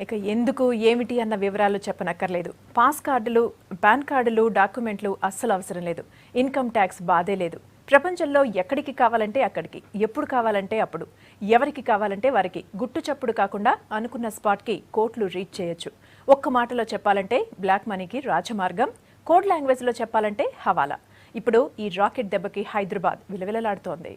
ఇక ఎందుకు ఏమిటి అన్న వివరాలు చెప్పనక్కర్లేదు. పాస్ కార్డులు, పాన్ కార్డులు, డాక్యుమెంట్లు అస్సలు అవసరం లేదు. ఇన్కమ్ ట్యాక్స్ బాధే లేదు. ప్రపంచంలో ఎక్కడికి కావాలంటే అక్కడికి, ఎప్పుడు కావాలంటే అప్పుడు, ఎవరికి కావాలంటే వారికి గుట్టు చప్పుడు కాకుండా అనుకున్న స్పాట్కి కోట్లు రీచ్ చేయొచ్చు. ఒక్క మాటలో చెప్పాలంటే బ్లాక్ మనీకి రాజమార్గం, కోడ్ లాంగ్వేజ్లో చెప్పాలంటే హవాలా. ఇప్పుడు ఈ రాకెట్ దెబ్బకి హైదరాబాద్ విలవిలలాడుతోంది.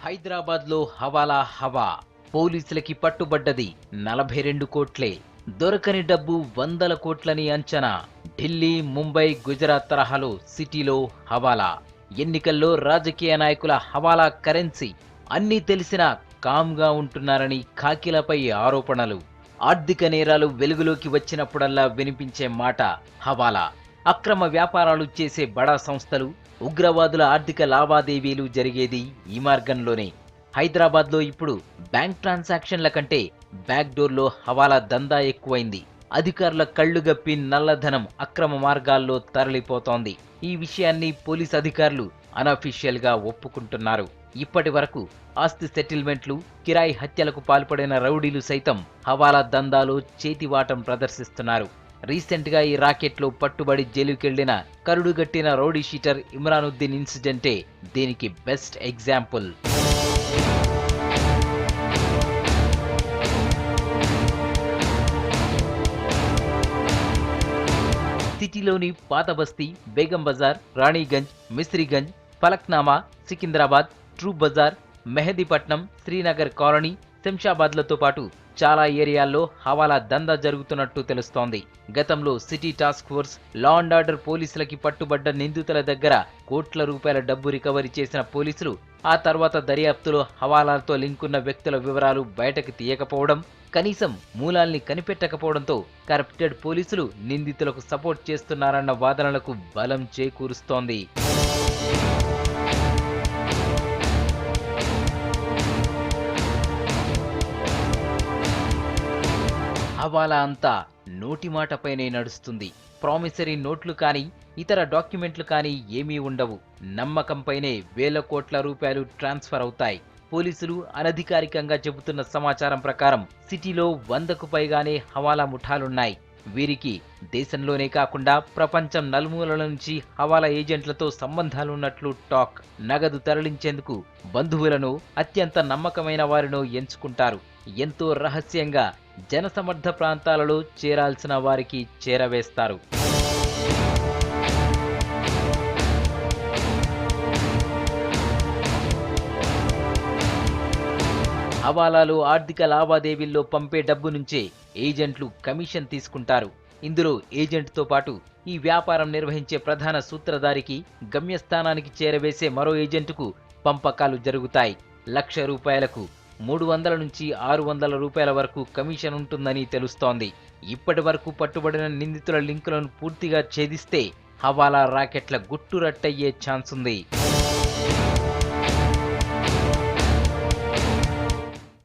హైదరాబాద్లో హవాలా హవా. పోలీసులకి పట్టుబడ్డది 42 కోట్లే. దొరకని డబ్బు 100 కోట్లని అంచనా. ఢిల్లీ, ముంబై, గుజరాత్ తరహాలో సిటీలో హవాలా. ఎన్నికల్లో రాజకీయ నాయకుల హవాలా కరెన్సీ. అన్నీ తెలిసినా కామ్గా ఉంటున్నారని ఖాకీలపై ఆరోపణలు. ఆర్థిక నేరాలు వెలుగులోకి వచ్చినప్పుడల్లా వినిపించే మాట హవాలా. అక్రమ వ్యాపారాలు చేసే బడా సంస్థలు, ఉగ్రవాదుల ఆర్థిక లావాదేవీలు జరిగేది ఈ మార్గంలోనే. హైదరాబాద్లో ఇప్పుడు బ్యాంక్ ట్రాన్సాక్షన్ల కంటే బ్యాక్ డోర్లో హవాలా దందా ఎక్కువైంది. అధికారుల కళ్లుగప్పి నల్లధనం అక్రమ మార్గాల్లో తరలిపోతోంది. ఈ విషయాన్ని పోలీస్ అధికారులు అనఫీషియల్ గా ఒప్పుకుంటున్నారు. ఇప్పటి వరకు ఆస్తి సెటిల్మెంట్లు, కిరాయి హత్యలకు పాల్పడిన రౌడీలు సైతం హవాలా దందాలో చేతివాటం ప్రదర్శిస్తున్నారు. రీసెంట్ గా ఈ రాకెట్లో పట్టుబడి జైలుకెళ్లిన కరుడుగట్టిన రౌడీ షీటర్ ఇమ్రానుద్దీన్ ఇన్సిడెంటే దీనికి బెస్ట్ ఎగ్జాంపుల్. సిటీలోని పాత బస్తీ, బేగం బజార్, రాణిగంజ్, మిస్రిగంజ్, ఫలక్నామా, సికింద్రాబాద్, ట్రూ బజార్, మెహదీపట్నం, శ్రీనగర్ కాలనీ, శంషాబాద్లతో పాటు చాలా ఏరియాల్లో హవాలా దందా జరుగుతున్నట్టు తెలుస్తోంది. గతంలో city task force, law and order పోలీసులకి పట్టుబడ్డ నిందితుల దగ్గర కోట్ల రూపాయల డబ్బు రికవరీ చేసిన పోలీసులు ఆ తర్వాత దర్యాప్తులో హవాలాలతో లింకున్న వ్యక్తుల వివరాలు బయటకు తీయకపోవడం, కనీసం మూలాల్ని కనిపెట్టకపోవడంతో కరప్టెడ్ పోలీసులు నిందితులకు సపోర్ట్ చేస్తున్నారన్న వాదనలకు బలం చేకూరుస్తోంది. హవాలా అంతా నోటి మాటపైనే నడుస్తుంది. ప్రామిసరీ నోట్లు కానీ, ఇతర డాక్యుమెంట్లు కానీ ఏమీ ఉండవు. నమ్మకంపైనే వేల కోట్ల రూపాయలు ట్రాన్స్ఫర్ అవుతాయి. పోలీసులు అనధికారికంగా చెబుతున్న సమాచారం ప్రకారం సిటీలో 100కు పైగానే హవాలా ముఠాలున్నాయి. వీరికి దేశంలోనే కాకుండా ప్రపంచం నలుమూలల నుంచి హవాలా ఏజెంట్లతో సంబంధాలున్నట్లు టాక్. నగదు తరలించేందుకు బంధువులను, అత్యంత నమ్మకమైన వారినో ఎంచుకుంటారు. ఎంతో రహస్యంగా జనసమర్థ ప్రాంతాలలో చేరాల్సిన వారికి చేరవేస్తారు. హవాలాలో ఆర్థిక లావాదేవీల్లో పంపే డబ్బు నుంచే ఏజెంట్లు కమిషన్ తీసుకుంటారు. ఇందులో ఏజెంట్తో పాటు ఈ వ్యాపారం నిర్వహించే ప్రధాన సూత్రధారికి, గమ్యస్థానానికి చేరవేసే మరో ఏజెంటుకు పంపకాలు జరుగుతాయి. ₹1,00,000కు 300 నుంచి 600 రూపాయల వరకు కమిషన్ ఉంటుందని తెలుస్తోంది. ఇప్పటి వరకు పట్టుబడిన నిందితుల లింకులను పూర్తిగా ఛేదిస్తే హవాలా రాకెట్ల గుట్టురట్టయ్యే ఛాన్స్ ఉంది.